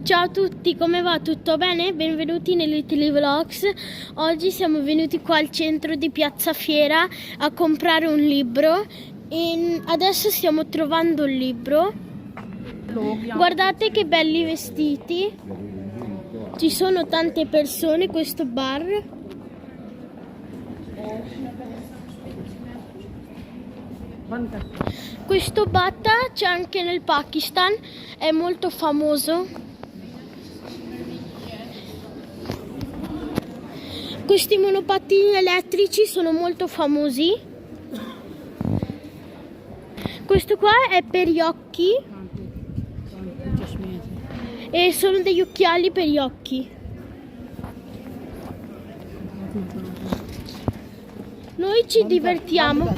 Ciao a tutti, come va? Tutto bene? Benvenuti nell'Italy Vlogs. Oggi siamo venuti qua al centro di Piazza Fiera a comprare un libro e adesso stiamo trovando il libro. Guardate che belli vestiti. Ci sono tante persone, questo bar. Questo Bata c'è anche nel Pakistan, è molto famoso. Questi monopattini elettrici sono molto famosi. Questo qua è per gli occhi e sono degli occhiali per gli occhi. Noi ci divertiamo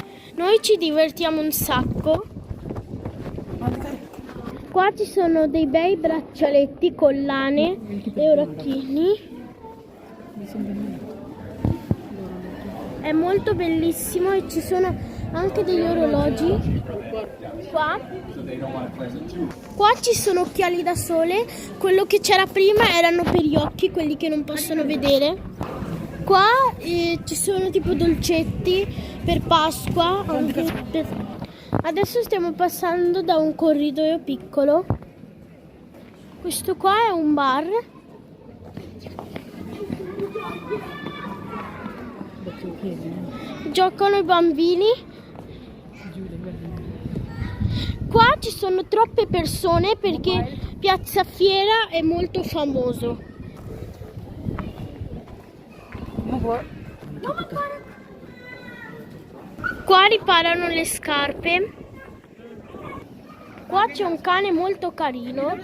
un sacco. Qua ci sono dei bei braccialetti, collane e orecchini. È molto bellissimo e ci sono anche degli orologi. Qua ci sono occhiali da sole. Quello che c'era prima erano per gli occhi, quelli che non possono vedere. Qua ci sono tipo dolcetti per Pasqua. Adesso stiamo passando da un corridoio piccolo. Questo qua è un bar. Giocano i bambini. Qua ci sono troppe persone perché Piazza Fiera è molto famoso. Qua riparano le scarpe. Qua c'è un cane molto carino.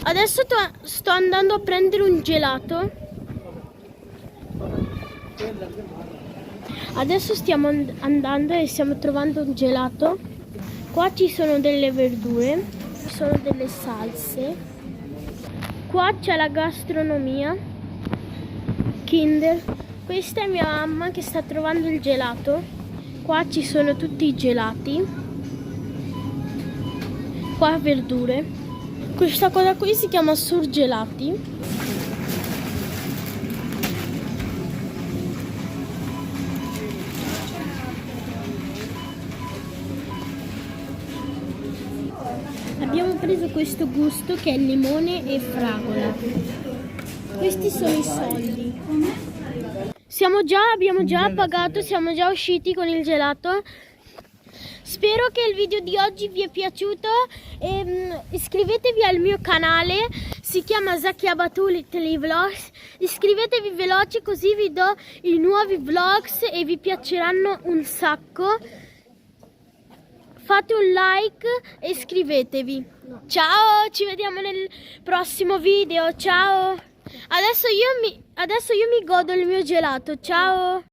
Adesso sto andando a prendere un gelato. Adesso stiamo andando e stiamo trovando un gelato. Qua ci sono delle verdure, ci sono delle salse. Qua c'è la gastronomia. Kinder. Questa è mia mamma che sta trovando il gelato. Qua ci sono tutti i gelati. Qua verdure. Questa cosa qui si chiama surgelati. Abbiamo preso questo gusto che è limone e fragola. Questi sono i soldi. Abbiamo già pagato, siamo già usciti con il gelato. Spero che il video di oggi vi è piaciuto. Iscrivetevi al mio canale, si chiama Zakia Batul Italy Vlogs. Iscrivetevi veloci così vi do i nuovi vlogs e vi piaceranno un sacco. Fate un like e iscrivetevi. Ciao, ci vediamo nel prossimo video. Ciao. Adesso io mi godo il mio gelato. Ciao.